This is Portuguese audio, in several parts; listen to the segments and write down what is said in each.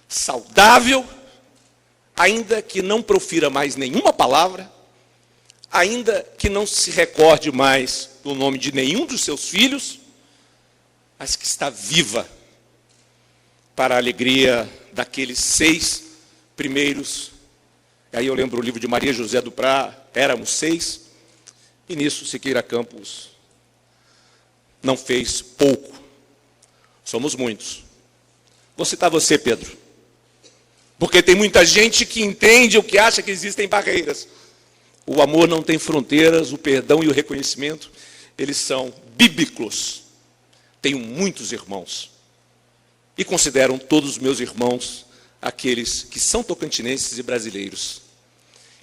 saudável, ainda que não profira mais nenhuma palavra, ainda que não se recorde mais do nome de nenhum dos seus filhos, mas que está viva para a alegria daqueles 6 primeiros. Aí eu lembro o livro de Maria José do Prá, éramos 6, e nisso Siqueira Campos não fez pouco. Somos muitos. Vou citar você, Pedro, porque tem muita gente que entende ou que acha que existem barreiras. O amor não tem fronteiras, o perdão e o reconhecimento, eles são bíblicos. Tenho muitos irmãos e considero todos os meus irmãos aqueles que são tocantinenses e brasileiros.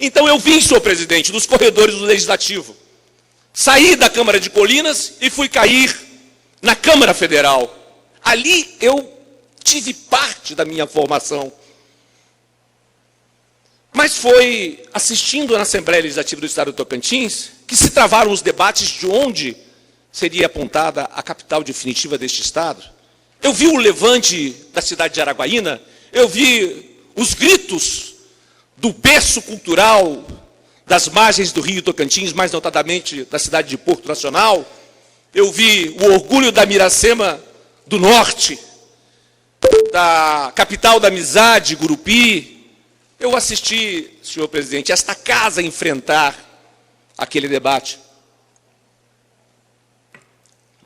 Então eu vim, senhor presidente, dos corredores do Legislativo, saí da Câmara de Colinas e fui cair na Câmara Federal. Ali eu tive parte da minha formação. Mas foi assistindo na Assembleia Legislativa do Estado do Tocantins que se travaram os debates de onde seria apontada a capital definitiva deste Estado. Eu vi o levante da cidade de Araguaína, eu vi os gritos do berço cultural das margens do Rio Tocantins, mais notadamente da cidade de Porto Nacional. Eu vi o orgulho da Miracema do Norte, da capital da amizade, Gurupi. Eu assisti, senhor presidente, esta casa enfrentar aquele debate.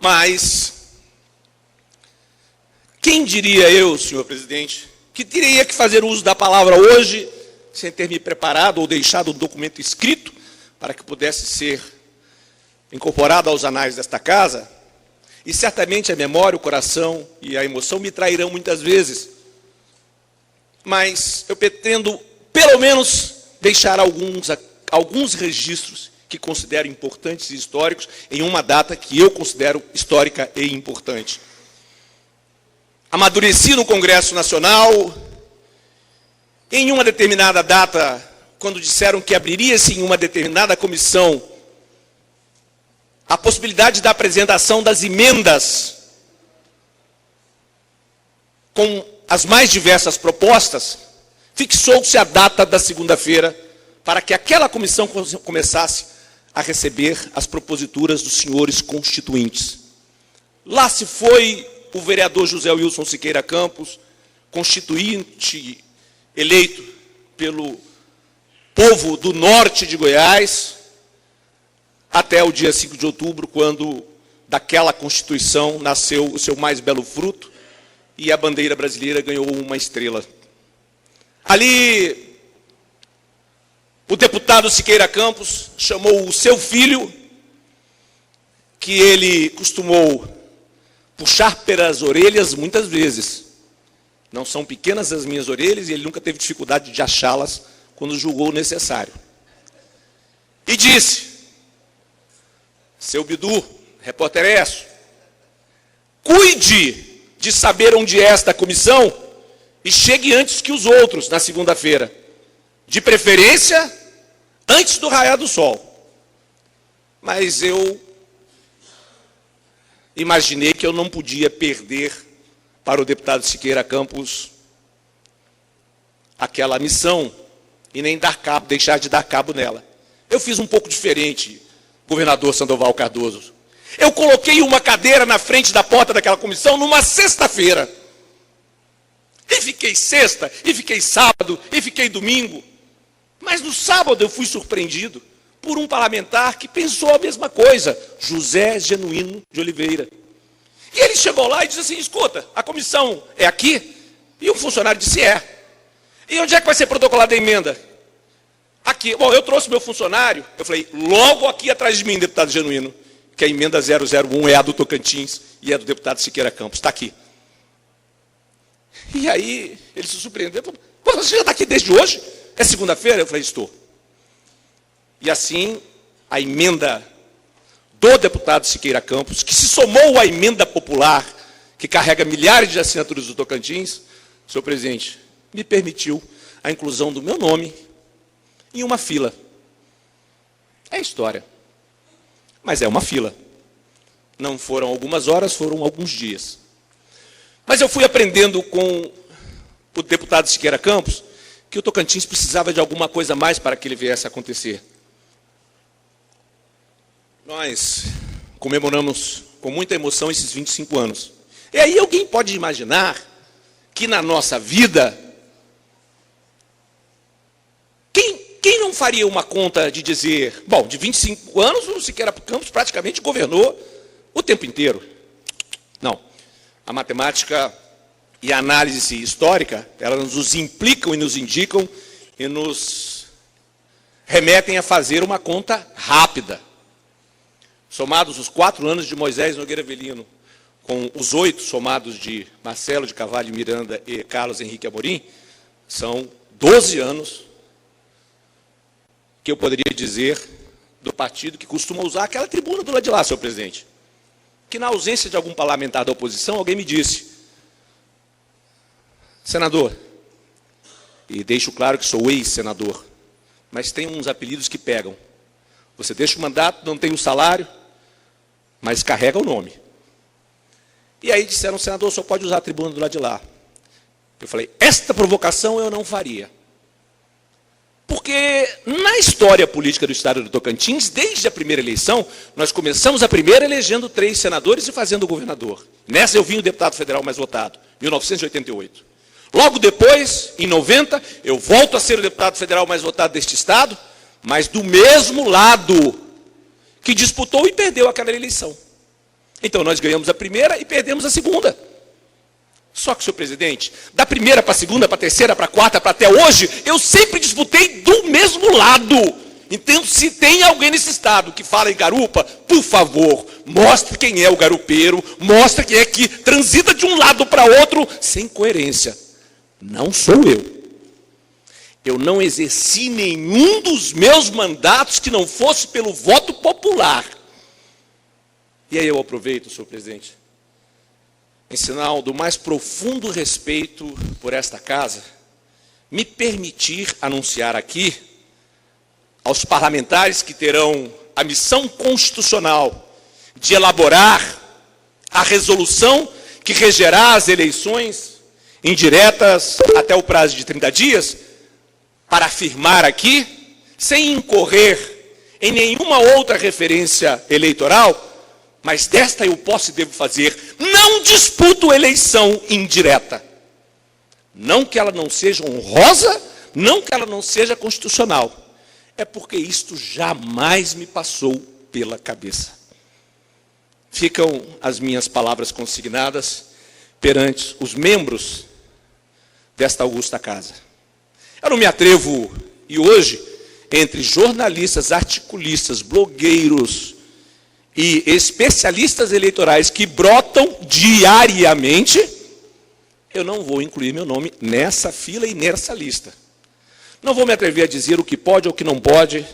Mas quem diria eu, senhor presidente, que teria que fazer uso da palavra hoje, sem ter me preparado ou deixado um documento escrito para que pudesse ser incorporado aos anais desta casa? E certamente a memória, o coração e a emoção me trairão muitas vezes. Mas eu pretendo, pelo menos, deixar alguns registros que considero importantes e históricos em uma data que eu considero histórica e importante. Amadureci no Congresso Nacional, em uma determinada data, quando disseram que abriria-se em uma determinada comissão a possibilidade da apresentação das emendas com as mais diversas propostas, fixou-se a data da segunda-feira para que aquela comissão começasse a receber as proposituras dos senhores constituintes. Lá se foi o vereador José Wilson Siqueira Campos, constituinte eleito pelo povo do norte de Goiás, até o dia 5 de outubro, quando daquela Constituição nasceu o seu mais belo fruto e a bandeira brasileira ganhou uma estrela. Ali, o deputado Siqueira Campos chamou o seu filho, que ele costumou puxar pelas orelhas muitas vezes. Não são pequenas as minhas orelhas e ele nunca teve dificuldade de achá-las quando julgou necessário. E disse: seu Bidu, repórter Écio, cuide de saber onde é esta comissão e chegue antes que os outros na segunda-feira. De preferência, antes do raiar do sol. Mas eu imaginei que eu não podia perder para o deputado Siqueira Campos aquela missão e nem deixar de dar cabo nela. Eu fiz um pouco diferente, governador Sandoval Cardoso. Eu coloquei uma cadeira na frente da porta daquela comissão numa sexta-feira. E fiquei sexta, e fiquei sábado, e fiquei domingo. Mas no sábado eu fui surpreendido por um parlamentar que pensou a mesma coisa, José Genuíno de Oliveira. E ele chegou lá e disse assim: escuta, a comissão é aqui? E o funcionário disse: é. E onde é que vai ser protocolada a emenda? Aqui. Bom, eu trouxe meu funcionário, eu falei, logo aqui atrás de mim, deputado Genuíno, que a emenda 001 é a do Tocantins e é do deputado Siqueira Campos, está aqui. E aí ele se surpreendeu, falou: pô, você já está aqui desde hoje? É segunda-feira? Eu falei: estou. E assim, a emenda do deputado Siqueira Campos, que se somou à emenda popular, que carrega milhares de assinaturas do Tocantins, senhor presidente, me permitiu a inclusão do meu nome em uma fila. É história, mas é uma fila. Não foram algumas horas, foram alguns dias. Mas eu fui aprendendo com o deputado Siqueira Campos que o Tocantins precisava de alguma coisa a mais para que ele viesse a acontecer. Nós comemoramos com muita emoção esses 25 anos. E aí alguém pode imaginar que na nossa vida, quem não faria uma conta de dizer, bom, de 25 anos o Siqueira Campos praticamente governou o tempo inteiro. Não. A matemática e a análise histórica, elas nos implicam e nos indicam e nos remetem a fazer uma conta rápida. Somados os 4 anos de Moisés Nogueira Avelino, com os 8 somados de Marcelo de Carvalho Miranda e Carlos Henrique Amorim, são 12 anos que eu poderia dizer do partido que costuma usar aquela tribuna do lado de lá, senhor presidente. Que na ausência de algum parlamentar da oposição, alguém me disse, senador, e deixo claro que sou ex-senador, mas tem uns apelidos que pegam. Você deixa o mandato, não tem o salário, mas carrega o nome. E aí disseram, senador, só pode usar a tribuna do lado de lá. Eu falei, esta provocação eu não faria. Porque na história política do estado do Tocantins, desde a primeira eleição, nós começamos a primeira elegendo 3 senadores e fazendo o governador. Nessa eu vim o deputado federal mais votado, 1988. Logo depois, em 90, eu volto a ser o deputado federal mais votado deste estado, mas do mesmo lado que disputou e perdeu aquela eleição. Então nós ganhamos a primeira e perdemos a segunda. Só que, senhor presidente, da primeira para a segunda, para a terceira, para a quarta, para até hoje, eu sempre disputei do mesmo lado. Então, se tem alguém nesse estado que fala em garupa, por favor, mostre quem é o garupeiro, mostre quem é que transita de um lado para outro sem coerência. Não sou eu. Eu não exerci nenhum dos meus mandatos que não fosse pelo voto popular. E aí eu aproveito, senhor presidente, em sinal do mais profundo respeito por esta casa, me permitir anunciar aqui aos parlamentares que terão a missão constitucional de elaborar a resolução que regerá as eleições indiretas até o prazo de 30 dias, para afirmar aqui, sem incorrer em nenhuma outra referência eleitoral, mas desta eu posso e devo fazer, não disputo eleição indireta. Não que ela não seja honrosa, não que ela não seja constitucional. É porque isto jamais me passou pela cabeça. Ficam as minhas palavras consignadas perante os membros desta augusta casa. Eu não me atrevo, e hoje, entre jornalistas, articulistas, blogueiros e especialistas eleitorais que brotam diariamente, eu não vou incluir meu nome nessa fila e nessa lista. Não vou me atrever a dizer o que pode ou o que não pode,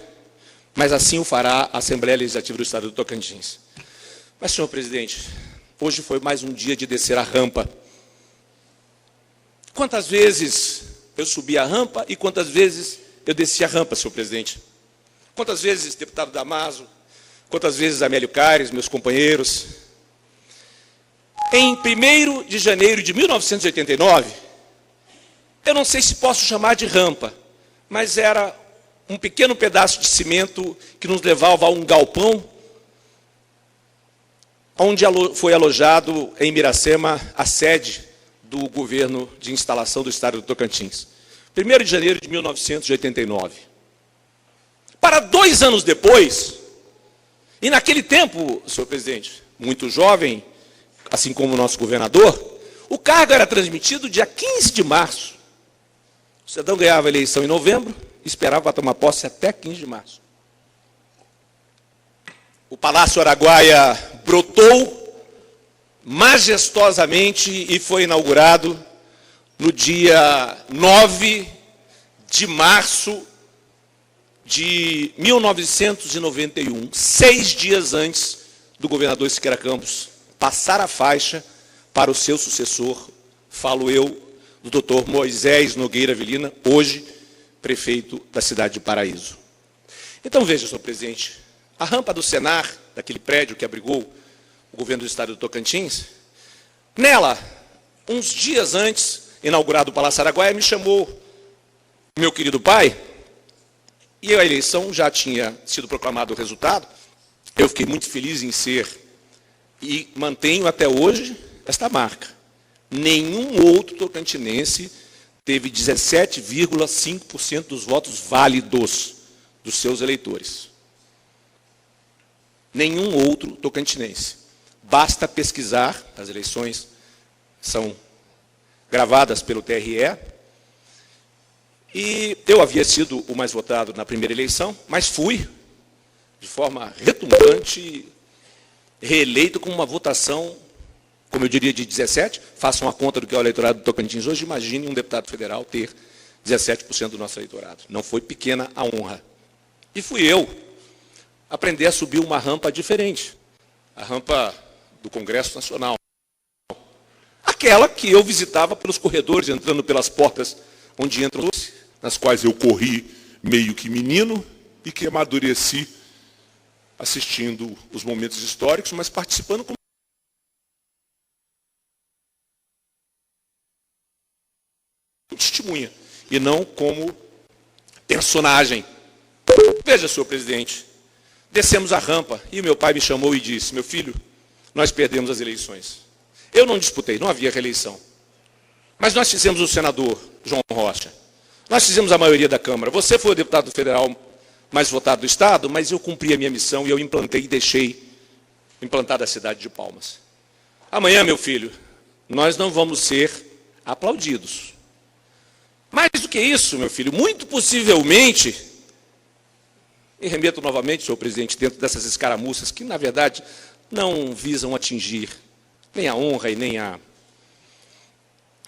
mas assim o fará a Assembleia Legislativa do Estado do Tocantins. Mas, senhor presidente, hoje foi mais um dia de descer a rampa. Quantas vezes eu subi a rampa e quantas vezes eu desci a rampa, senhor presidente? Quantas vezes, deputado Damaso, quantas vezes Amélio Caires, meus companheiros? Em 1º de janeiro de 1989, eu não sei se posso chamar de rampa, mas era um pequeno pedaço de cimento que nos levava a um galpão, onde foi alojado em Miracema a sede do governo de instalação do estado do Tocantins. 1º de janeiro de 1989. Para 2 anos depois, e naquele tempo, senhor presidente, muito jovem, assim como o nosso governador, o cargo era transmitido dia 15 de março. O cidadão ganhava a eleição em novembro, esperava para tomar posse até 15 de março. O Palácio Araguaia brotou majestosamente e foi inaugurado no dia 9 de março de 1991, 6 dias antes do governador Siqueira Campos passar a faixa para o seu sucessor, falo eu, do doutor Moisés Nogueira Avelino, hoje prefeito da cidade de Paraíso. Então veja, senhor presidente, a rampa do Senar, daquele prédio que abrigou o governo do estado do Tocantins, nela, uns dias antes, inaugurado o Palácio Araguaia, me chamou meu querido pai, e a eleição já tinha sido proclamado o resultado. Eu fiquei muito feliz em ser, e mantenho até hoje esta marca. Nenhum outro tocantinense teve 17,5% dos votos válidos dos seus eleitores. Nenhum outro tocantinense. Basta pesquisar, as eleições são gravadas pelo TRE, e eu havia sido o mais votado na primeira eleição, mas fui, de forma retumbante, reeleito com uma votação, como eu diria, de 17. Façam a conta do que é o eleitorado do Tocantins hoje. Imagine um deputado federal ter 17% do nosso eleitorado. Não foi pequena a honra. E fui eu aprender a subir uma rampa diferente, a rampa do Congresso Nacional. Aquela que eu visitava pelos corredores, entrando pelas portas onde entram, nas quais eu corri meio que menino e que amadureci assistindo os momentos históricos, mas participando como testemunha e não como personagem. Veja, senhor presidente, descemos a rampa e meu pai me chamou e disse: meu filho, nós perdemos as eleições. Eu não disputei, não havia reeleição. Mas nós fizemos o senador João Rocha. Nós fizemos a maioria da Câmara. Você foi o deputado federal mais votado do Estado, mas eu cumpri a minha missão e eu implantei e deixei implantada a cidade de Palmas. Amanhã, meu filho, nós não vamos ser aplaudidos. Mais do que isso, meu filho, muito possivelmente, e remeto novamente, senhor presidente, dentro dessas escaramuças que, na verdade, não visam atingir nem a honra e nem a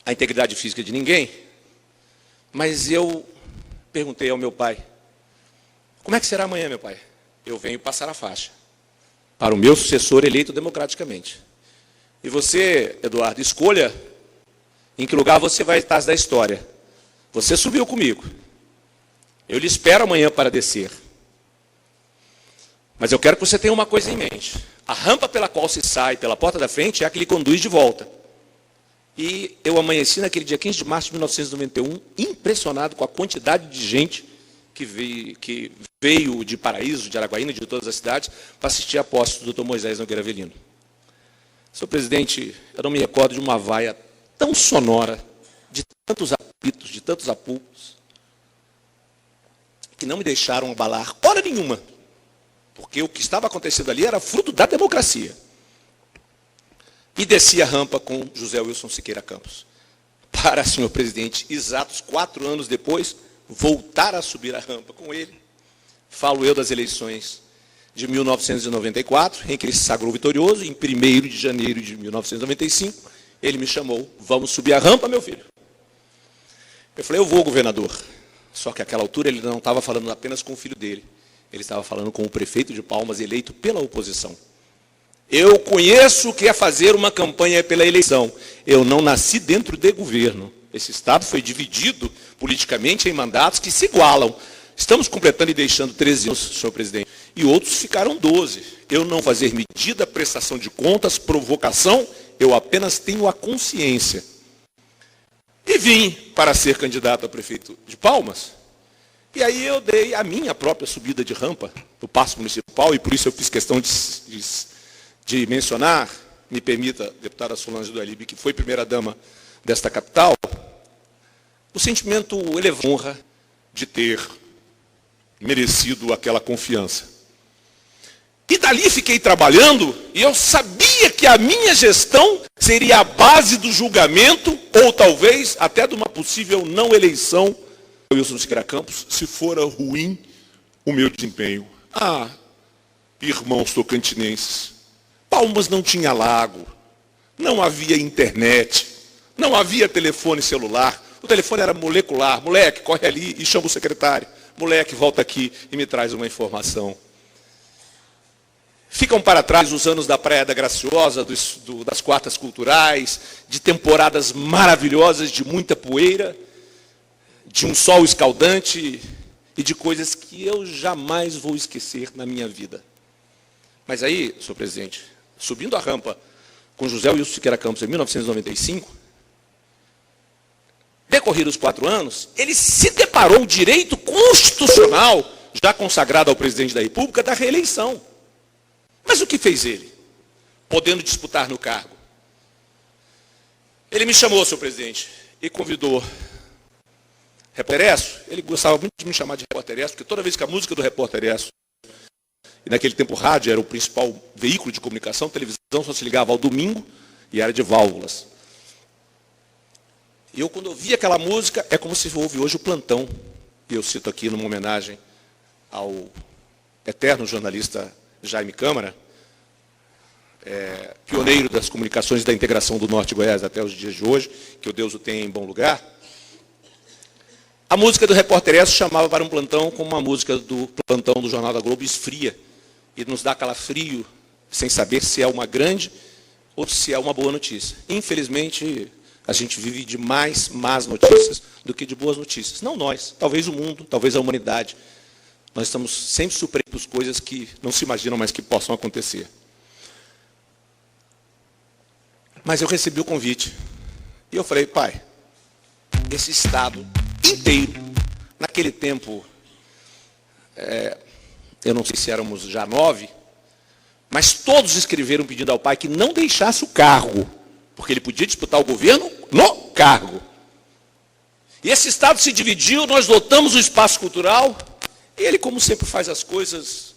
integridade física de ninguém, mas eu perguntei ao meu pai: como é que será amanhã, meu pai? Eu venho passar a faixa para o meu sucessor eleito democraticamente. E você, Eduardo, escolha em que lugar você vai estar da história. Você subiu comigo. Eu lhe espero amanhã para descer. Mas eu quero que você tenha uma coisa em mente. A rampa pela qual se sai pela porta da frente é a que lhe conduz de volta. E eu amanheci naquele dia 15 de março de 1991, impressionado com a quantidade de gente que veio de Paraíso, de Araguaína, de todas as cidades, para assistir a posse do Dr. Moisés Nogueira Avelino. Senhor presidente, eu não me recordo de uma vaia tão sonora, de tantos apitos, de tantos apupos, que não me deixaram abalar hora nenhuma, porque o que estava acontecendo ali era fruto da democracia. E desci a rampa com José Wilson Siqueira Campos. Para, senhor presidente, exatos 4 anos depois, voltar a subir a rampa com ele. Falo eu das eleições de 1994, em que ele se sagrou vitorioso. Em 1º de janeiro de 1995, ele me chamou: vamos subir a rampa, meu filho? Eu falei: eu vou, governador. Só que àquela altura ele não estava falando apenas com o filho dele. Ele estava falando com o prefeito de Palmas, eleito pela oposição. Eu conheço o que é fazer uma campanha pela eleição. Eu não nasci dentro de governo. Esse Estado foi dividido politicamente em mandatos que se igualam. Estamos completando e deixando 13 anos, senhor presidente, e outros ficaram 12. Eu não fazer medida, prestação de contas, provocação, eu apenas tenho a consciência. E vim para ser candidato a prefeito de Palmas. E aí eu dei a minha própria subida de rampa do Paço Municipal, e por isso eu fiz questão de mencionar, me permita, deputada Solange do Alibe, que foi primeira-dama desta capital, o sentimento elevado, a honra de ter merecido aquela confiança. E dali fiquei trabalhando, e eu sabia que a minha gestão seria a base do julgamento, ou talvez até de uma possível não eleição do Wilson Siqueira Campos, se fora ruim o meu desempenho. Ah, irmãos tocantinenses, Palmas não tinha lago, não havia internet, não havia telefone celular, o telefone era molecular. Moleque, corre ali e chama o secretário. Moleque, volta aqui e me traz uma informação. Ficam para trás os anos da Praia da Graciosa, das quartas culturais, de temporadas maravilhosas, de muita poeira, de um sol escaldante e de coisas que eu jamais vou esquecer na minha vida. Mas aí, senhor presidente, subindo a rampa com José Wilson Siqueira Campos em 1995, decorrer os 4 anos, ele se deparou o direito constitucional, já consagrado ao presidente da República, da reeleição. Mas o que fez ele, podendo disputar no cargo? Ele me chamou, senhor presidente, e convidou Repórter Esso. Ele gostava muito de me chamar de Repórter Esso, porque toda vez que a música do Repórter Esso, e naquele tempo o rádio era o principal veículo de comunicação, a televisão só se ligava ao domingo e era de válvulas. E eu, quando ouvi aquela música, é como se ouve hoje o plantão, e eu cito aqui numa homenagem ao eterno jornalista Jaime Câmara, pioneiro das comunicações da integração do Norte de Goiás até os dias de hoje, que o Deus o tenha em bom lugar. A música do Repórter Esso chamava para um plantão como uma música do plantão do Jornal da Globo, esfria, e nos dá calafrio, sem saber se é uma grande ou se é uma boa notícia. Infelizmente, a gente vive de mais más notícias do que de boas notícias. Não nós, talvez o mundo, talvez a humanidade. Nós estamos sempre surpresos com coisas que não se imaginam mais que possam acontecer. Mas eu recebi o convite. E eu falei, pai, esse Estado inteiro, naquele tempo, eu não sei se éramos já 9, mas todos escreveram pedindo ao pai que não deixasse o cargo, porque ele podia disputar o governo no cargo. E esse Estado se dividiu, nós lotamos o espaço cultural, e ele, como sempre faz as coisas,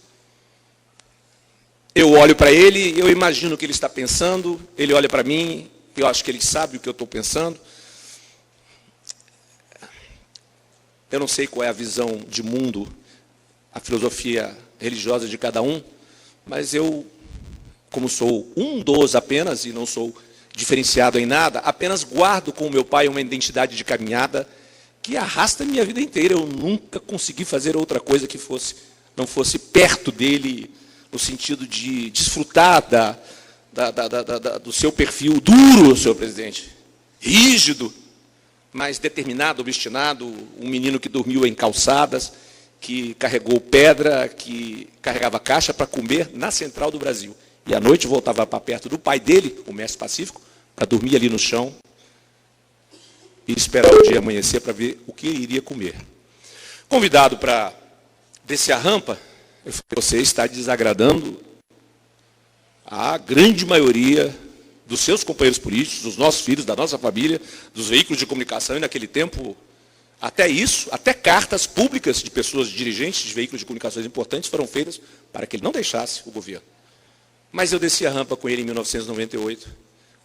eu olho para ele, eu imagino o que ele está pensando, ele olha para mim, eu acho que ele sabe o que eu estou pensando. Eu não sei qual é a visão de mundo, a filosofia religiosa de cada um, mas eu, como sou um dos apenas, e não sou diferenciado em nada, apenas guardo com o meu pai uma identidade de caminhada que arrasta a minha vida inteira. Eu nunca consegui fazer outra coisa que não fosse perto dele, no sentido de desfrutar do seu perfil duro, senhor presidente, rígido, mas determinado, obstinado, um menino que dormiu em calçadas, que carregou pedra, que carregava caixa para comer na Central do Brasil. E à noite voltava para perto do pai dele, o mestre Pacífico, para dormir ali no chão e esperar o dia amanhecer para ver o que ele iria comer. Convidado para descer a rampa, eu falei, você está desagradando a grande maioria dos seus companheiros políticos, dos nossos filhos, da nossa família, dos veículos de comunicação, e naquele tempo, até cartas públicas de pessoas, dirigentes de veículos de comunicações importantes foram feitas para que ele não deixasse o governo. Mas eu desci a rampa com ele em 1998,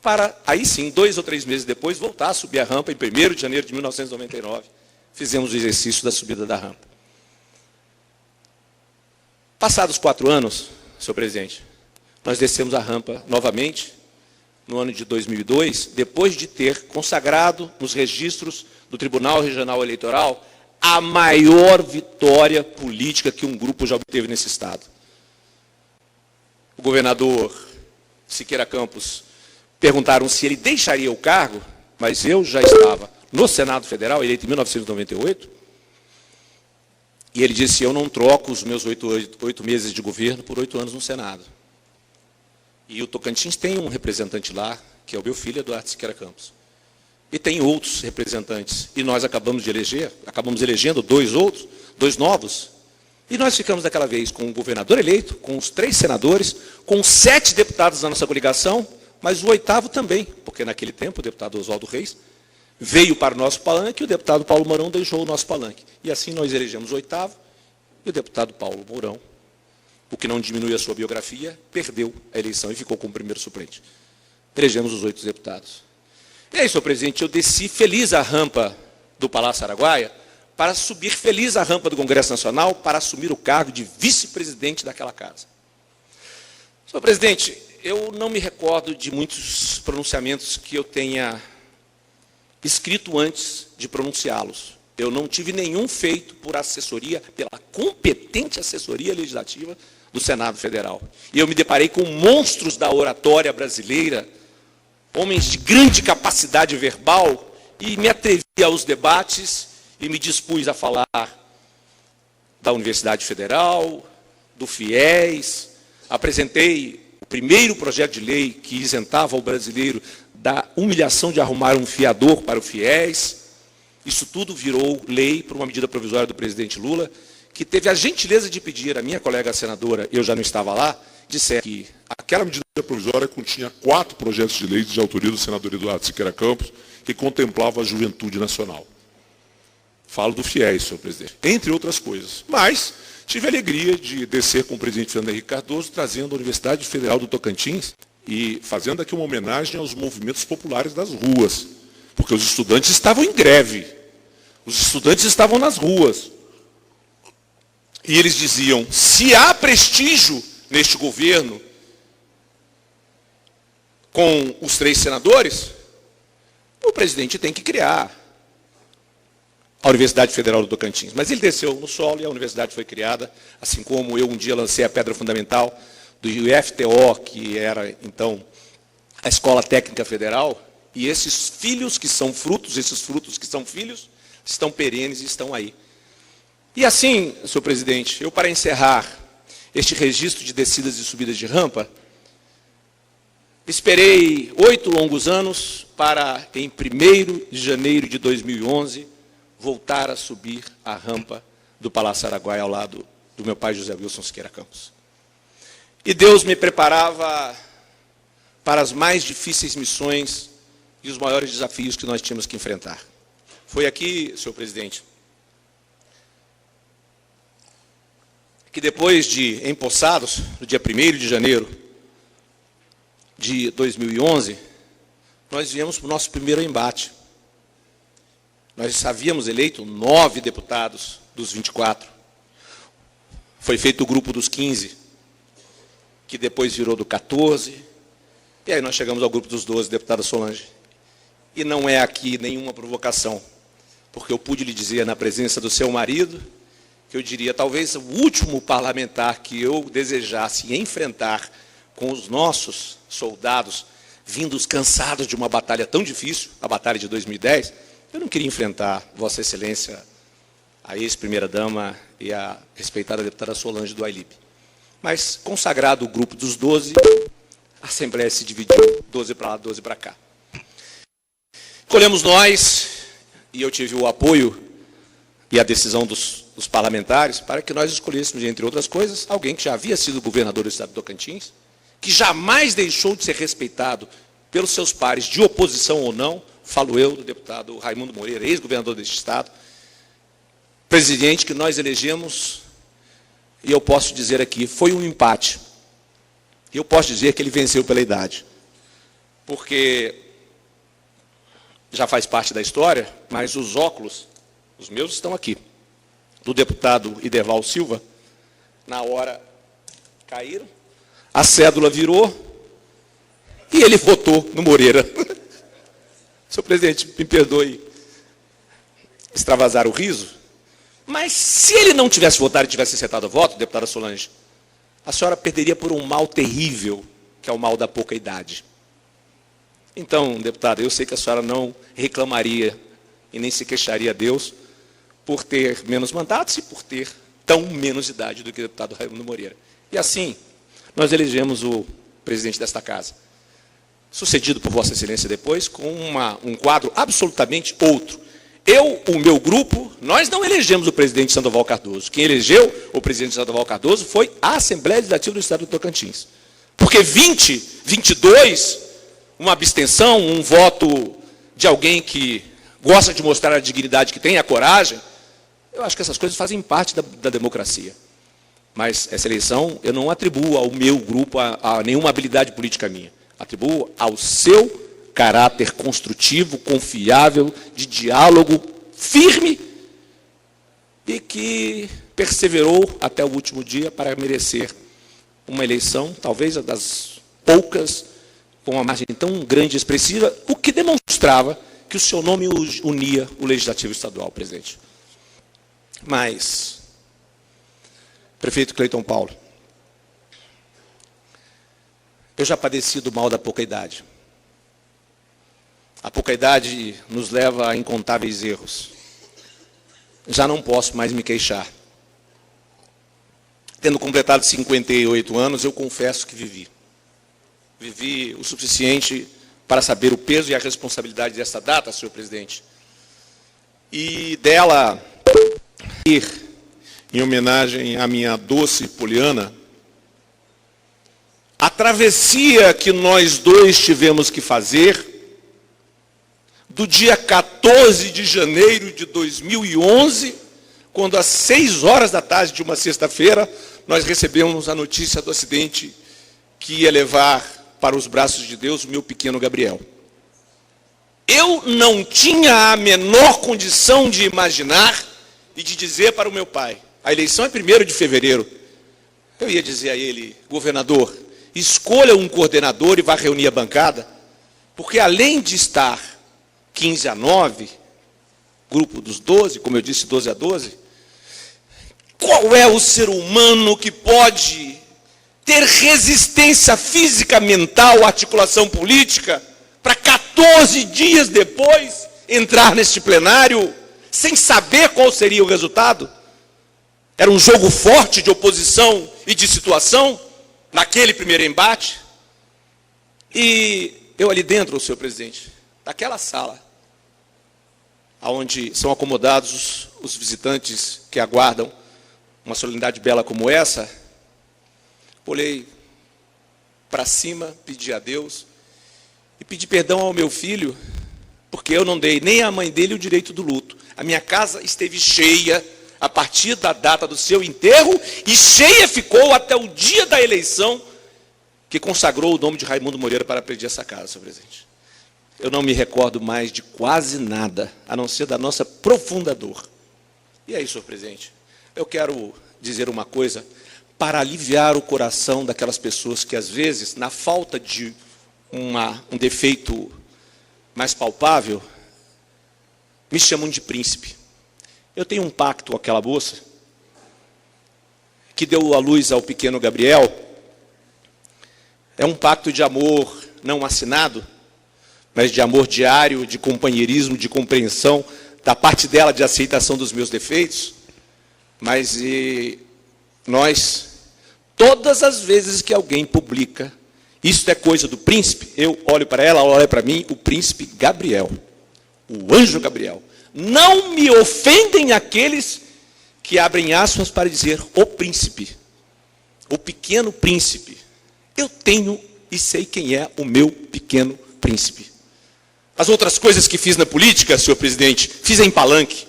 para, aí sim, 2 ou 3 meses depois, voltar a subir a rampa em 1º de janeiro de 1999. Fizemos o exercício da subida da rampa. Passados 4 anos, senhor presidente, nós descemos a rampa novamente, no ano de 2002, depois de ter consagrado nos registros do Tribunal Regional Eleitoral a maior vitória política que um grupo já obteve nesse Estado. O governador Siqueira Campos perguntaram se ele deixaria o cargo, mas eu já estava no Senado Federal, eleito em 1998, e ele disse, eu não troco os meus 8 meses de governo por 8 anos no Senado. E o Tocantins tem um representante lá, que é o meu filho, Eduardo Siqueira Campos. E tem outros representantes. E nós acabamos elegendo 2 outros, 2 novos. E nós ficamos daquela vez com o governador eleito, com os 3 senadores, com 7 deputados da nossa coligação, mas o 8º também, porque naquele tempo o deputado Oswaldo Reis veio para o nosso palanque e o deputado Paulo Mourão deixou o nosso palanque. E assim nós elegemos o 8º e o deputado Paulo Mourão, o que não diminui a sua biografia, perdeu a eleição e ficou como primeiro suplente. Elegemos os 8 deputados. E aí, senhor presidente, eu desci feliz a rampa do Palácio Araguaia para subir feliz a rampa do Congresso Nacional para assumir o cargo de vice-presidente daquela casa. Senhor presidente, eu não me recordo de muitos pronunciamentos que eu tenha escrito antes de pronunciá-los. Eu não tive nenhum feito por assessoria, pela competente assessoria legislativa do Senado Federal. E eu me deparei com monstros da oratória brasileira, homens de grande capacidade verbal, e me atrevi aos debates e me dispus a falar da Universidade Federal, do FIES, apresentei o primeiro projeto de lei que isentava o brasileiro da humilhação de arrumar um fiador para o FIES, Isso tudo virou lei por uma medida provisória do presidente Lula, que teve a gentileza de pedir à minha colega senadora, eu já não estava lá, disser que aquela medida provisória continha 4 projetos de lei de autoria do senador Eduardo Siqueira Campos, que contemplava a juventude nacional. Falo do FIES, senhor presidente, entre outras coisas. Mas tive a alegria de descer com o presidente Fernando Henrique Cardoso, trazendo a Universidade Federal do Tocantins e fazendo aqui uma homenagem aos movimentos populares das ruas, porque os estudantes estavam em greve, os estudantes estavam nas ruas. E eles diziam, se há prestígio neste governo com os 3 senadores, o presidente tem que criar a Universidade Federal do Tocantins. Mas ele desceu no solo e a universidade foi criada, assim como eu um dia lancei a pedra fundamental do IFTO, que era, então, a Escola Técnica Federal, e esses filhos que são frutos, esses frutos que são filhos, estão perenes e estão aí. E assim, senhor presidente, eu para encerrar este registro de descidas e subidas de rampa, esperei 8 longos anos para, em 1º de janeiro de 2011, voltar a subir a rampa do Palácio Araguaia ao lado do meu pai José Wilson Siqueira Campos. E Deus me preparava para as mais difíceis missões e os maiores desafios que nós tínhamos que enfrentar. Foi aqui, senhor presidente, que depois de empossados, no dia 1º de janeiro de 2011, nós viemos para o nosso primeiro embate. Nós havíamos eleito 9 deputados dos 24. Foi feito o grupo dos 15, que depois virou do 14, e aí nós chegamos ao grupo dos 12, deputada Solange. E não é aqui nenhuma provocação, porque eu pude lhe dizer na presença do seu marido, que eu diria, talvez o último parlamentar que eu desejasse enfrentar com os nossos soldados, vindos cansados de uma batalha tão difícil, a batalha de 2010, eu não queria enfrentar Vossa Excelência, a ex-primeira-dama e a respeitada deputada Solange do AILIB. Mas, consagrado o grupo dos 12, a Assembleia se dividiu, 12 para lá, 12 para cá. Escolhemos nós, e eu tive o apoio e a decisão dos parlamentares, para que nós escolhêssemos, entre outras coisas, alguém que já havia sido governador do estado do Tocantins, que jamais deixou de ser respeitado pelos seus pares, de oposição ou não, falo eu, do deputado Raimundo Moreira, ex-governador deste estado, presidente que nós elegemos, e eu posso dizer aqui, foi um empate. E eu posso dizer que ele venceu pela idade, porque já faz parte da história, mas os óculos, os meus estão aqui, do deputado Iderval Silva, na hora caíram, a cédula virou, e ele votou no Moreira. Senhor presidente, me perdoe extravasar o riso, mas se ele não tivesse votado e tivesse acertado o voto, deputada Solange, a senhora perderia por um mal terrível, que é o mal da pouca idade. Então, deputada, eu sei que a senhora não reclamaria e nem se queixaria a Deus por ter menos mandatos e por ter tão menos idade do que o deputado Raimundo Moreira. E assim, nós elegemos o presidente desta casa, sucedido por Vossa Excelência depois, com um quadro absolutamente outro. Eu, o meu grupo, nós não elegemos o presidente Sandoval Cardoso. Quem elegeu o presidente Sandoval Cardoso foi a Assembleia Legislativa do Estado do Tocantins. Porque 22, uma abstenção, um voto de alguém que gosta de mostrar a dignidade, que tem a coragem, eu acho que essas coisas fazem parte da democracia. Mas essa eleição eu não atribuo ao meu grupo a nenhuma habilidade política minha. Atribuo ao seu caráter construtivo, confiável, de diálogo firme e que perseverou até o último dia para merecer uma eleição, talvez das poucas, com uma margem tão grande e expressiva, o que demonstrava que o seu nome unia o Legislativo Estadual, presidente. Mas, prefeito Cleiton Paulo, eu já padeci do mal da pouca idade. A pouca idade nos leva a incontáveis erros. Já não posso mais me queixar. Tendo completado 58 anos, eu confesso que vivi. Vivi o suficiente para saber o peso e a responsabilidade dessa data, senhor presidente. e dela, em homenagem à minha doce Poliana, a travessia que nós dois tivemos que fazer do dia 14 de janeiro de 2011, quando às 6 horas da tarde de uma sexta-feira, nós recebemos a notícia do acidente que ia levar para os braços de Deus o meu pequeno Gabriel. Eu não tinha a menor condição de imaginar e de dizer para o meu pai, a eleição é 1º de fevereiro, eu ia dizer a ele, governador, escolha um coordenador e vá reunir a bancada, porque além de estar 15-9, grupo dos 12, como eu disse, 12-12, qual é o ser humano que pode ter resistência física, mental, articulação política, para 14 dias depois entrar neste plenário, sem saber qual seria o resultado? Era um jogo forte de oposição e de situação, naquele primeiro embate. E eu ali dentro, senhor presidente, daquela sala, onde são acomodados os visitantes que aguardam uma solenidade bela como essa, olhei para cima, pedi a Deus e pedi perdão ao meu filho, porque eu não dei nem à mãe dele o direito do luto. A minha casa esteve cheia a partir da data do seu enterro e cheia ficou até o dia da eleição que consagrou o nome de Raimundo Moreira para presidir essa casa, senhor presidente. Eu não me recordo mais de quase nada, a não ser da nossa profunda dor. E aí, senhor presidente, eu quero dizer uma coisa para aliviar o coração daquelas pessoas que, às vezes, na falta de um defeito mais palpável, me chamam de príncipe. Eu tenho um pacto com aquela moça que deu a luz ao pequeno Gabriel. É um pacto de amor não assinado, mas de amor diário, de companheirismo, de compreensão, da parte dela de aceitação dos meus defeitos. Mas nós, todas as vezes que alguém publica, isso é coisa do príncipe, eu olho para ela olha para mim, o príncipe Gabriel, o anjo Gabriel. Não me ofendem aqueles que abrem aspas para dizer o príncipe, o pequeno príncipe. Eu tenho e sei quem é o meu pequeno príncipe. As outras coisas que fiz na política, senhor presidente, fiz em palanque.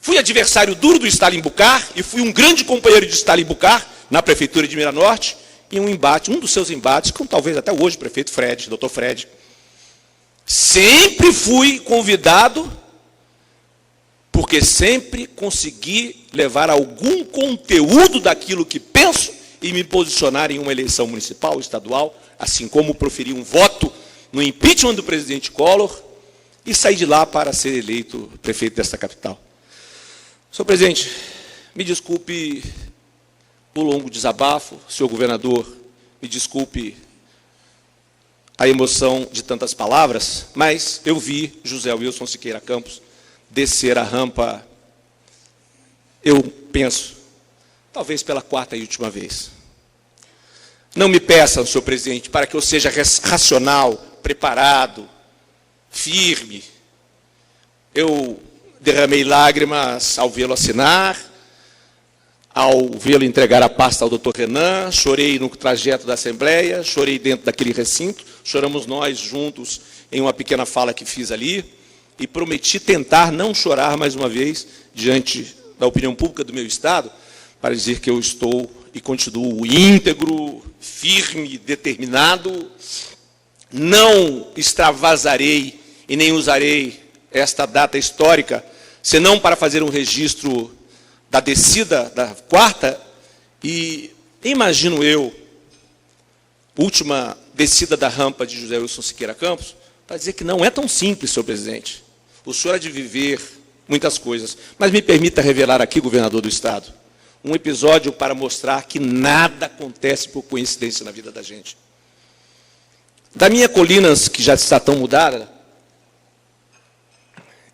Fui adversário duro do Stalin Bucar e fui um grande companheiro de Stalin Bucar na prefeitura de Miranorte, em um embate, um dos seus embates, com talvez até hoje o prefeito Fred, doutor Fred. Sempre fui convidado, porque sempre consegui levar algum conteúdo daquilo que penso e me posicionar em uma eleição municipal, estadual, assim como proferir um voto no impeachment do presidente Collor e sair de lá para ser eleito prefeito desta capital. Senhor presidente, me desculpe o longo desabafo, senhor governador, me desculpe a emoção de tantas palavras, mas eu vi José Wilson Siqueira Campos descer a rampa, eu penso, talvez pela 4ª e última vez. Não me peçam, senhor presidente, para que eu seja racional, preparado, firme. Eu derramei lágrimas ao vê-lo assinar, ao vê-lo entregar a pasta ao doutor Renan, chorei no trajeto da Assembleia, chorei dentro daquele recinto, choramos nós juntos em uma pequena fala que fiz ali, e prometi tentar não chorar mais uma vez diante da opinião pública do meu Estado, para dizer que eu estou e continuo íntegro, firme, determinado, não extravasarei e nem usarei esta data histórica, senão para fazer um registro da descida da 4ª, e imagino eu, última descida da rampa de José Wilson Siqueira Campos, para dizer que não é tão simples, senhor presidente. O senhor há de viver muitas coisas, mas me permita revelar aqui, governador do Estado, um episódio para mostrar que nada acontece por coincidência na vida da gente. Da minha Colinas, que já está tão mudada,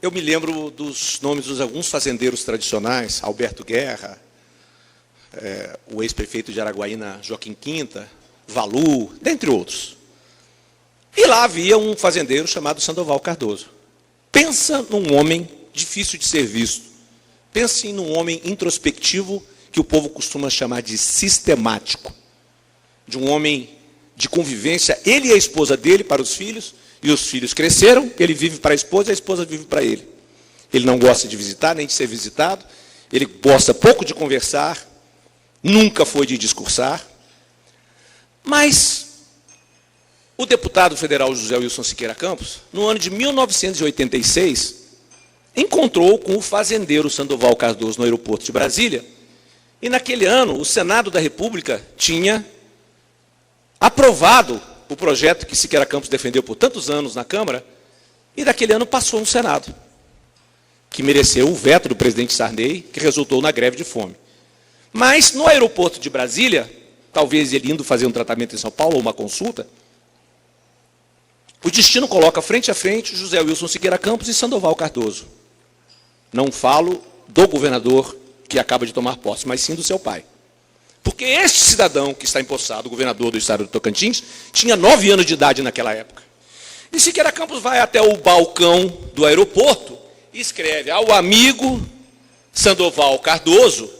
eu me lembro dos nomes dos alguns fazendeiros tradicionais, Alberto Guerra, o ex-prefeito de Araguaína, Joaquim Quinta, Valu, dentre outros. E lá havia um fazendeiro chamado Sandoval Cardoso. Pensa num homem difícil de ser visto. Pense num homem introspectivo que o povo costuma chamar de sistemático. De um homem de convivência, ele e a esposa dele para os filhos, e os filhos cresceram, ele vive para a esposa vive para ele. Ele não gosta de visitar, nem de ser visitado, ele gosta pouco de conversar, nunca foi de discursar, mas o deputado federal José Wilson Siqueira Campos, no ano de 1986, encontrou com o fazendeiro Sandoval Cardoso no aeroporto de Brasília, e naquele ano o Senado da República tinha aprovado o projeto que Siqueira Campos defendeu por tantos anos na Câmara, e naquele ano passou no Senado, que mereceu o veto do presidente Sarney, que resultou na greve de fome. Mas no aeroporto de Brasília, talvez ele indo fazer um tratamento em São Paulo, ou uma consulta, o destino coloca frente a frente José Wilson Siqueira Campos e Sandoval Cardoso. Não falo do governador que acaba de tomar posse, mas sim do seu pai. Porque este cidadão que está empossado, o governador do estado do Tocantins, tinha 9 anos de idade naquela época. E Siqueira Campos vai até o balcão do aeroporto e escreve ao amigo Sandoval Cardoso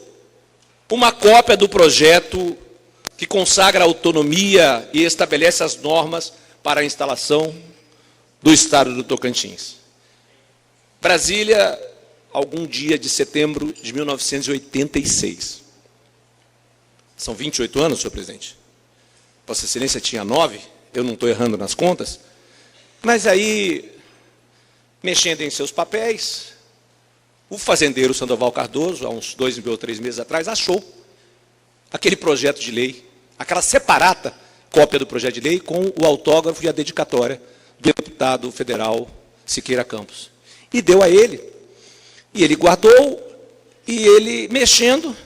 uma cópia do projeto que consagra a autonomia e estabelece as normas para a instalação do estado do Tocantins. Brasília, algum dia de setembro de 1986. São 28 anos, senhor presidente. Vossa Excelência tinha 9, eu não estou errando nas contas. Mas aí, mexendo em seus papéis, o fazendeiro Sandoval Cardoso, há uns 2 ou 3 meses atrás, achou aquele projeto de lei, aquela separata cópia do projeto de lei com o autógrafo e a dedicatória do deputado federal Siqueira Campos. E deu a ele. E ele guardou, e ele mexendo,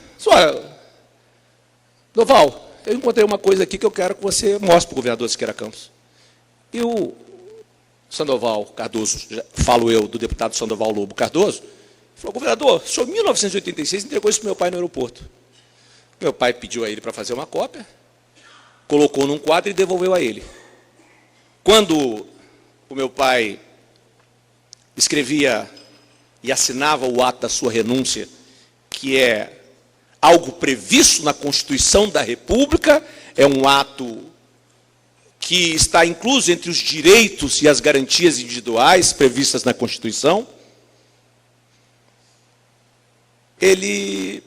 Sandoval, eu encontrei uma coisa aqui que eu quero que você mostre para o governador Siqueira Campos. E o Sandoval Cardoso, falo eu do deputado Sandoval Lobo Cardoso, falou, governador, o senhor em 1986 entregou isso para o meu pai no aeroporto. Meu pai pediu a ele para fazer uma cópia, colocou num quadro e devolveu a ele. Quando o meu pai escrevia e assinava o ato da sua renúncia, que é algo previsto na Constituição da República, é um ato que está incluso entre os direitos e as garantias individuais previstas na Constituição, ele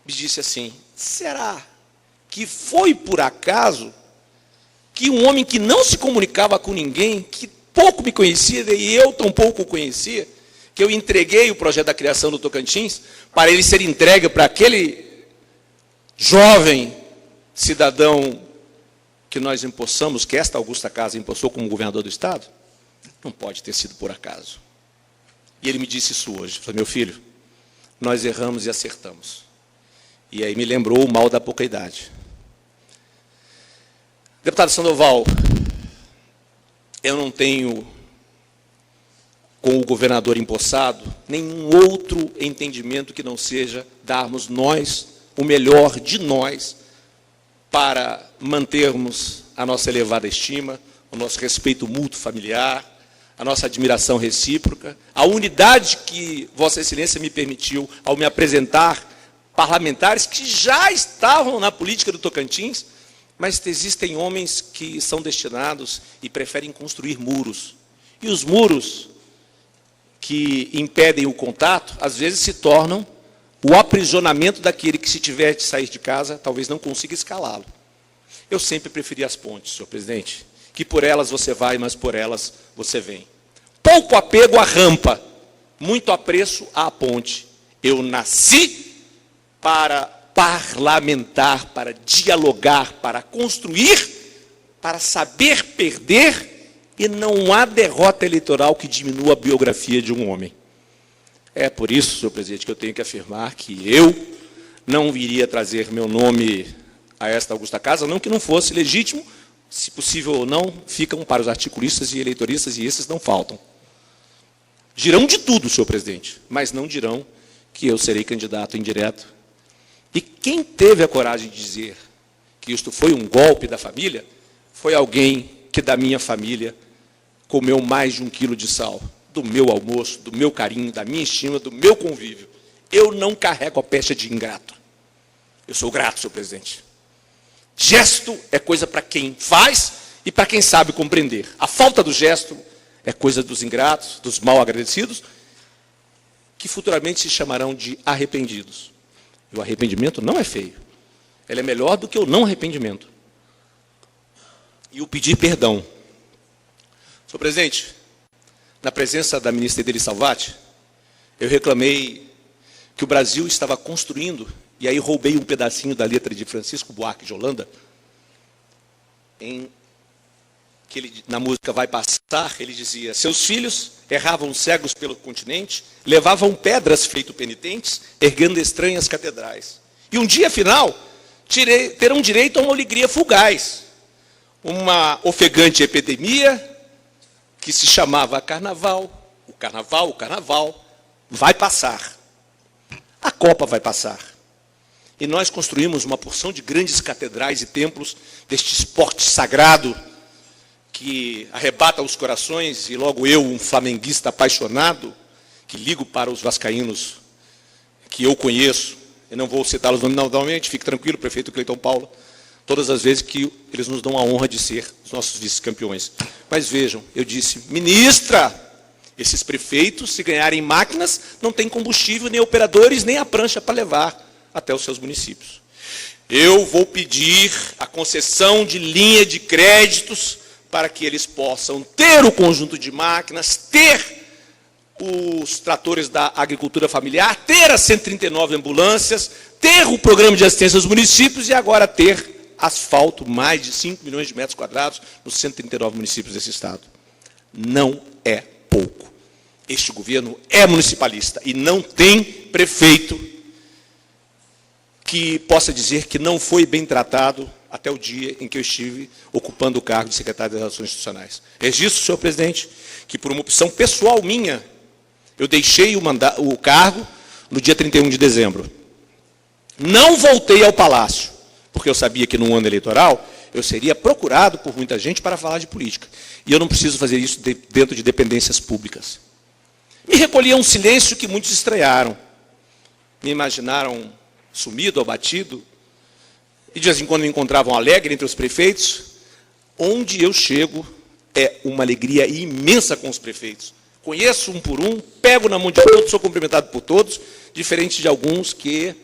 me disse assim, será que foi por acaso que um homem que não se comunicava com ninguém, que pouco me conhecia e eu tampouco o conhecia, que eu entreguei o projeto da criação do Tocantins para ele ser entregue para aquele jovem cidadão que nós empossamos, que esta augusta casa empossou como governador do estado? Não pode ter sido por acaso. E ele me disse isso hoje, falou, meu filho, nós erramos e acertamos. E aí me lembrou o mal da pouca idade. Deputado Sandoval, eu não tenho, com o governador empossado, nenhum outro entendimento que não seja darmos nós, o melhor de nós, para mantermos a nossa elevada estima, o nosso respeito mútuo familiar, a nossa admiração recíproca, a unidade que Vossa Excelência me permitiu ao me apresentar parlamentares que já estavam na política do Tocantins, mas existem homens que são destinados e preferem construir muros. E os muros que impedem o contato, às vezes se tornam o aprisionamento daquele que, se tiver de sair de casa, talvez não consiga escalá-lo. Eu sempre preferi as pontes, senhor presidente, que por elas você vai, mas por elas você vem. Pouco apego à rampa, muito apreço à ponte. Eu nasci para parlamentar, para dialogar, para construir, para saber perder, e não há derrota eleitoral que diminua a biografia de um homem. É por isso, senhor presidente, que eu tenho que afirmar que eu não iria trazer meu nome a esta augusta casa, não que não fosse legítimo, se possível ou não, ficam para os articulistas e eleitoristas, e esses não faltam. Dirão de tudo, senhor presidente, mas não dirão que eu serei candidato indireto. E quem teve a coragem de dizer que isto foi um golpe da família, foi alguém que da minha família comeu mais de 1 quilo de sal. do meu almoço, do meu carinho, da minha estima, do meu convívio. Eu não carrego a pecha de ingrato. Eu sou grato, senhor presidente. Gesto é coisa para quem faz e para quem sabe compreender. A falta do gesto é coisa dos ingratos, dos mal agradecidos, que futuramente se chamarão de arrependidos. E o arrependimento não é feio. Ele é melhor do que o não arrependimento. E o pedir perdão. Senhor presidente, na presença da ministra Ideli Salvati, eu reclamei que o Brasil estava construindo, e aí roubei um pedacinho da letra de Francisco Buarque de Holanda, que ele, na música Vai Passar, ele dizia: seus filhos erravam cegos pelo continente, levavam pedras feito penitentes, erguendo estranhas catedrais. E um dia final, terão direito a uma alegria fugaz, uma ofegante epidemia que se chamava carnaval. O carnaval vai passar. A Copa vai passar. E nós construímos uma porção de grandes catedrais e templos deste esporte sagrado que arrebata os corações, e logo eu, um flamenguista apaixonado, que ligo para os vascaínos que eu conheço, eu não vou citá-los nominalmente, fique tranquilo, prefeito Cleiton Paulo, todas as vezes que eles nos dão a honra de ser os nossos vice-campeões. Mas vejam, eu disse: ministra, esses prefeitos, se ganharem máquinas, não têm combustível, nem operadores, nem a prancha para levar até os seus municípios. Eu vou pedir a concessão de linha de créditos para que eles possam ter o conjunto de máquinas, ter os tratores da agricultura familiar, ter as 139 ambulâncias, ter o programa de assistência aos municípios e agora ter asfalto, mais de 5 milhões de metros quadrados nos 139 municípios desse estado. Não é pouco. Este governo é municipalista e não tem prefeito que possa dizer que não foi bem tratado até o dia em que eu estive ocupando o cargo de secretário das Relações Institucionais. Registro, senhor presidente, que por uma opção pessoal minha, eu deixei o cargo no dia 31 de dezembro. Não voltei ao Palácio, porque eu sabia que num ano eleitoral eu seria procurado por muita gente para falar de política. E eu não preciso fazer isso dentro de dependências públicas. Me recolhi a um silêncio que muitos estranharam. Me imaginaram sumido, abatido, e de vez em quando me encontravam alegre entre os prefeitos. Onde eu chego é uma alegria imensa com os prefeitos. Conheço um por um, pego na mão de todos, sou cumprimentado por todos, diferente de alguns que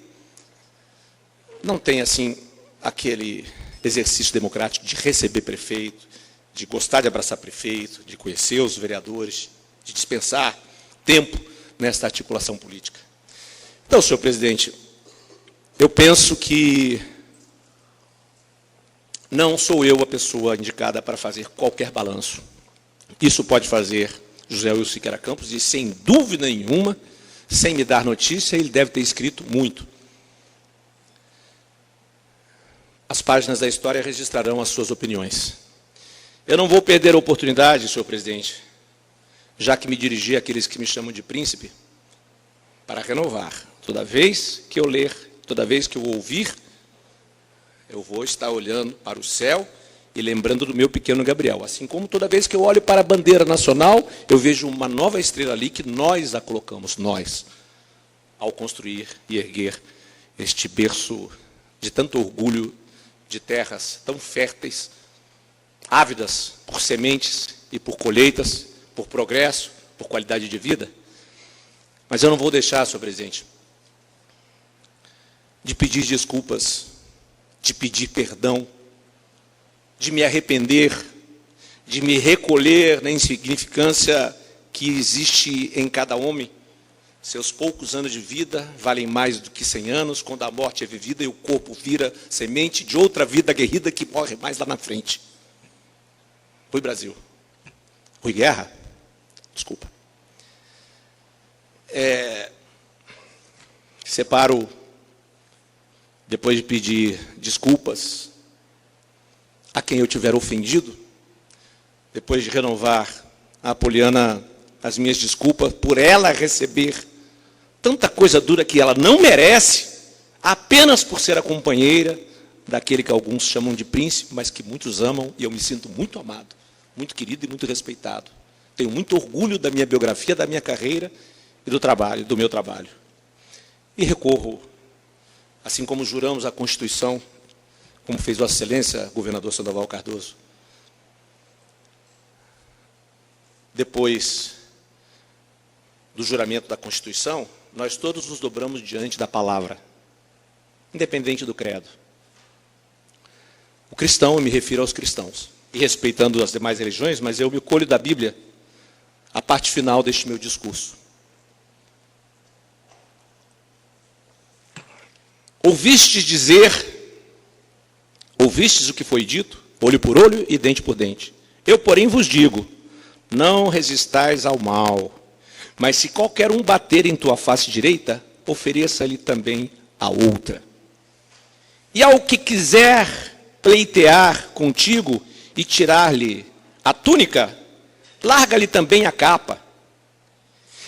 não têm, assim, aquele exercício democrático de receber prefeito, de gostar de abraçar prefeito, de conhecer os vereadores, de dispensar tempo nesta articulação política. Então, senhor presidente, eu penso que não sou eu a pessoa indicada para fazer qualquer balanço. Isso pode fazer José Wilson Siqueira Campos, e sem dúvida nenhuma, sem me dar notícia, ele deve ter escrito muito. As páginas da história registrarão as suas opiniões. Eu não vou perder a oportunidade, senhor presidente, já que me dirigi àqueles que me chamam de príncipe, para renovar. Toda vez que eu ler, toda vez que eu ouvir, eu vou estar olhando para o céu e lembrando do meu pequeno Gabriel. Assim como toda vez que eu olho para a bandeira nacional, eu vejo uma nova estrela ali que nós a colocamos, nós, ao construir e erguer este berço de tanto orgulho, de terras tão férteis, ávidas por sementes e por colheitas, por progresso, por qualidade de vida. Mas eu não vou deixar, senhor presidente, de pedir desculpas, de pedir perdão, de me arrepender, de me recolher na insignificância que existe em cada homem. Seus poucos anos de vida valem mais do que 100 anos, quando a morte é vivida e o corpo vira semente de outra vida aguerrida que morre mais lá na frente. Rui Brasil. Rui Guerra? Desculpa. Separo, depois de pedir desculpas a quem eu tiver ofendido, depois de renovar a Apoliana as minhas desculpas por ela receber tanta coisa dura que ela não merece, apenas por ser a companheira daquele que alguns chamam de príncipe, mas que muitos amam, e eu me sinto muito amado, muito querido e muito respeitado. Tenho muito orgulho da minha biografia, da minha carreira e do meu trabalho. E recorro, assim como juramos a Constituição, como fez Vossa Excelência, governador Sandoval Cardoso. Depois do juramento da Constituição, nós todos nos dobramos diante da palavra, independente do credo. O cristão, eu me refiro aos cristãos, e respeitando as demais religiões, mas eu me colho da Bíblia a parte final deste meu discurso. Ouvistes o que foi dito, olho por olho e dente por dente. Eu, porém, vos digo, não resistais ao mal, mas se qualquer um bater em tua face direita, ofereça-lhe também a outra. E ao que quiser pleitear contigo e tirar-lhe a túnica, larga-lhe também a capa.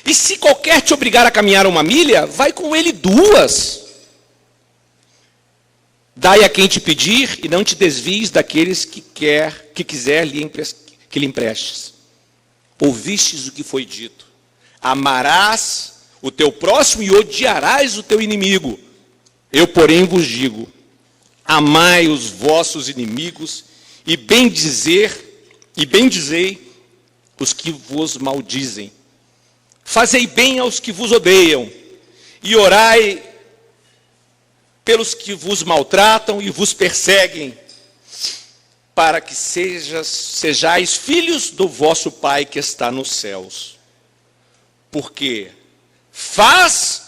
E se qualquer te obrigar a caminhar 1 milha, vai com ele 2. Dai a quem te pedir e não te desvies daqueles que quiser que lhe emprestes. Ouvistes o que foi dito. Amarás o teu próximo e odiarás o teu inimigo. Eu, porém, vos digo, amai os vossos inimigos e bendizei os que vos maldizem. Fazei bem aos que vos odeiam e orai pelos que vos maltratam e vos perseguem, para que sejais filhos do vosso Pai que está nos céus. Porque faz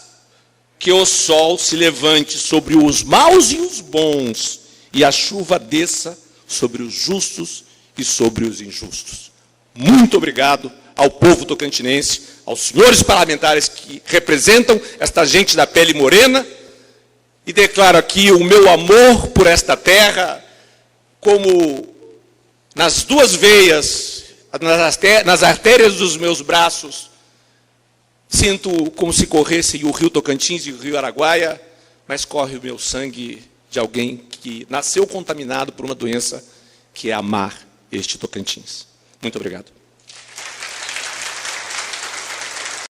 que o sol se levante sobre os maus e os bons, e a chuva desça sobre os justos e sobre os injustos. Muito obrigado ao povo tocantinense, aos senhores parlamentares que representam esta gente da pele morena, e declaro aqui o meu amor por esta terra, como nas 2 veias, nas artérias dos meus braços, sinto como se corressem o rio Tocantins e o rio Araguaia, mas corre o meu sangue de alguém que nasceu contaminado por uma doença, que é amar este Tocantins. Muito obrigado.